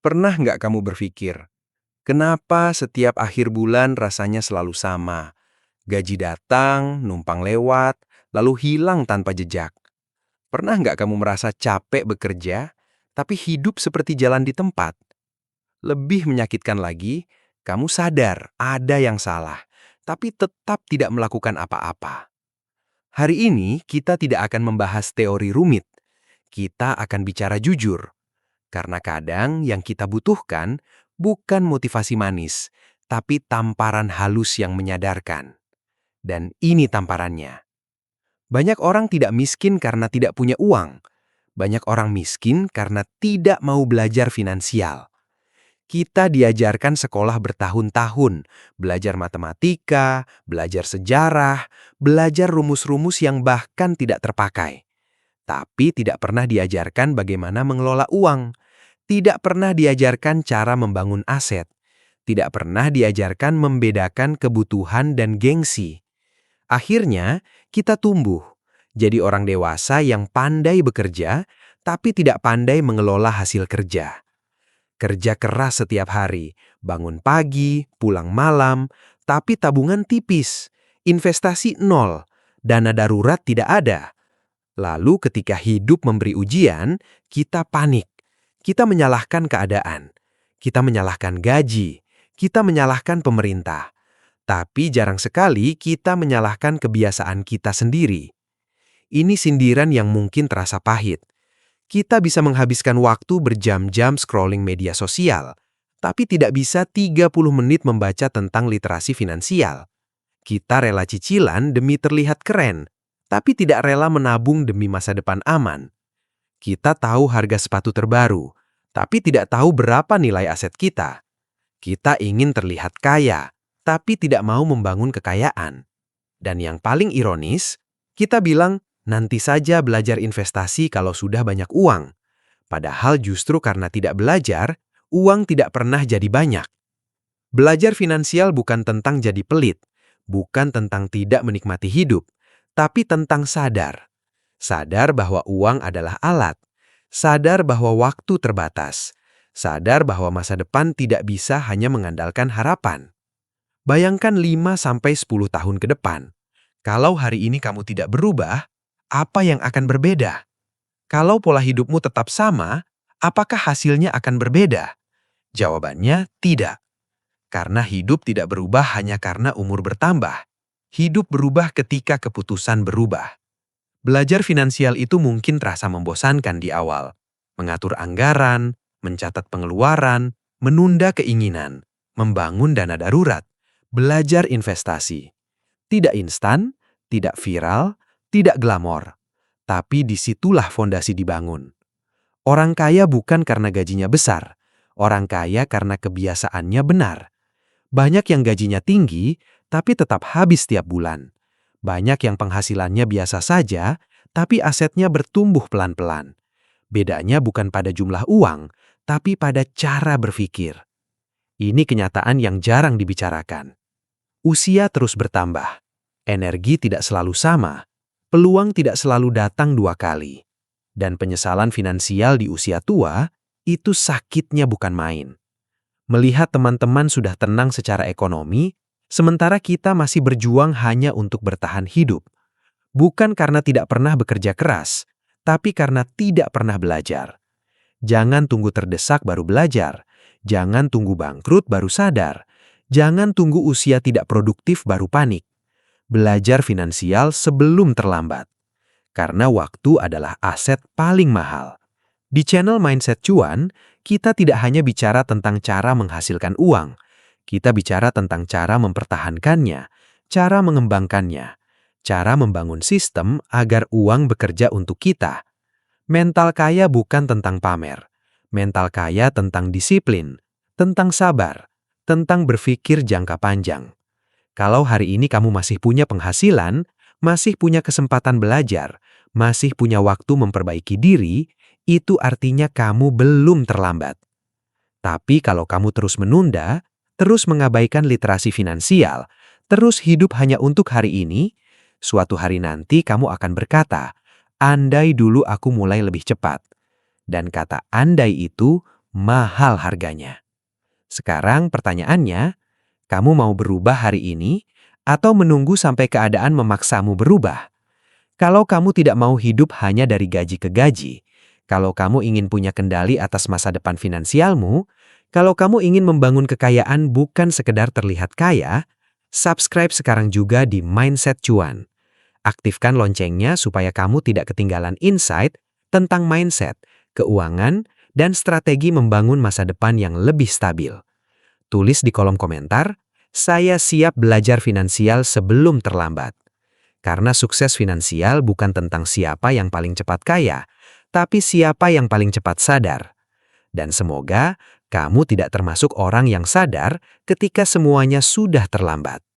Pernah nggak kamu berpikir, kenapa setiap akhir bulan rasanya selalu sama? Gaji datang, numpang lewat, lalu hilang tanpa jejak. Pernah nggak kamu merasa capek bekerja, tapi hidup seperti jalan di tempat? Lebih menyakitkan lagi, kamu sadar ada yang salah, tapi tetap tidak melakukan apa-apa. Hari ini kita tidak akan membahas teori rumit. Kita akan bicara jujur. Karena kadang yang kita butuhkan bukan motivasi manis, tapi tamparan halus yang menyadarkan. Dan ini tamparannya. Banyak orang tidak miskin karena tidak punya uang. Banyak orang miskin karena tidak mau belajar finansial. Kita diajarkan sekolah bertahun-tahun, belajar matematika, belajar sejarah, belajar rumus-rumus yang bahkan tidak terpakai. Tapi tidak pernah diajarkan bagaimana mengelola uang. Tidak pernah diajarkan cara membangun aset. Tidak pernah diajarkan membedakan kebutuhan dan gengsi. Akhirnya, kita tumbuh. Jadi orang dewasa yang pandai bekerja, tapi tidak pandai mengelola hasil kerja. Kerja keras setiap hari, bangun pagi, pulang malam, tapi tabungan tipis, investasi nol, dana darurat tidak ada. Lalu ketika hidup memberi ujian, kita panik. Kita menyalahkan keadaan. Kita menyalahkan gaji. Kita menyalahkan pemerintah. Tapi jarang sekali kita menyalahkan kebiasaan kita sendiri. Ini sindiran yang mungkin terasa pahit. Kita bisa menghabiskan waktu berjam-jam scrolling media sosial, tapi tidak bisa 30 menit membaca tentang literasi finansial. Kita rela cicilan demi terlihat keren, tapi tidak rela menabung demi masa depan aman. Kita tahu harga sepatu terbaru, tapi tidak tahu berapa nilai aset kita. Kita ingin terlihat kaya, tapi tidak mau membangun kekayaan. Dan yang paling ironis, kita bilang, nanti saja belajar investasi kalau sudah banyak uang. Padahal justru karena tidak belajar, uang tidak pernah jadi banyak. Belajar finansial bukan tentang jadi pelit, bukan tentang tidak menikmati hidup, tapi tentang sadar. Sadar bahwa uang adalah alat. Sadar bahwa waktu terbatas. Sadar bahwa masa depan tidak bisa hanya mengandalkan harapan. Bayangkan 5-10 tahun ke depan. Kalau hari ini kamu tidak berubah, apa yang akan berbeda? Kalau pola hidupmu tetap sama, apakah hasilnya akan berbeda? Jawabannya tidak. Karena hidup tidak berubah hanya karena umur bertambah. Hidup berubah ketika keputusan berubah. Belajar finansial itu mungkin terasa membosankan di awal. Mengatur anggaran, mencatat pengeluaran, menunda keinginan, membangun dana darurat, belajar investasi. Tidak instan, tidak viral, tidak glamor. Tapi disitulah fondasi dibangun. Orang kaya bukan karena gajinya besar. Orang kaya karena kebiasaannya benar. Banyak yang gajinya tinggi, tapi tetap habis tiap bulan. Banyak yang penghasilannya biasa saja, tapi asetnya bertumbuh pelan-pelan. Bedanya bukan pada jumlah uang, tapi pada cara berpikir. Ini kenyataan yang jarang dibicarakan. Usia terus bertambah. Energi tidak selalu sama. Peluang tidak selalu datang 2 kali. Dan penyesalan finansial di usia tua, itu sakitnya bukan main. Melihat teman-teman sudah tenang secara ekonomi, sementara kita masih berjuang hanya untuk bertahan hidup. Bukan karena tidak pernah bekerja keras, tapi karena tidak pernah belajar. Jangan tunggu terdesak baru belajar. Jangan tunggu bangkrut baru sadar. Jangan tunggu usia tidak produktif baru panik. Belajar finansial sebelum terlambat. Karena waktu adalah aset paling mahal. Di channel Mindset Cuan, kita tidak hanya bicara tentang cara menghasilkan uang. Kita bicara tentang cara mempertahankannya, cara mengembangkannya, cara membangun sistem agar uang bekerja untuk kita. Mental kaya bukan tentang pamer. Mental kaya tentang disiplin, tentang sabar, tentang berpikir jangka panjang. Kalau hari ini kamu masih punya penghasilan, masih punya kesempatan belajar, masih punya waktu memperbaiki diri, itu artinya kamu belum terlambat. Tapi kalau kamu terus menunda, terus mengabaikan literasi finansial, terus hidup hanya untuk hari ini, suatu hari nanti kamu akan berkata, andai dulu aku mulai lebih cepat. Dan kata andai itu mahal harganya. Sekarang pertanyaannya, kamu mau berubah hari ini atau menunggu sampai keadaan memaksamu berubah? Kalau kamu tidak mau hidup hanya dari gaji ke gaji, kalau kamu ingin punya kendali atas masa depan finansialmu, kalau kamu ingin membangun kekayaan bukan sekedar terlihat kaya, subscribe sekarang juga di Mindset Cuan. Aktifkan loncengnya supaya kamu tidak ketinggalan insight tentang mindset, keuangan, dan strategi membangun masa depan yang lebih stabil. Tulis di kolom komentar, saya siap belajar finansial sebelum terlambat. Karena sukses finansial bukan tentang siapa yang paling cepat kaya, tapi siapa yang paling cepat sadar. Dan semoga kamu tidak termasuk orang yang sadar ketika semuanya sudah terlambat.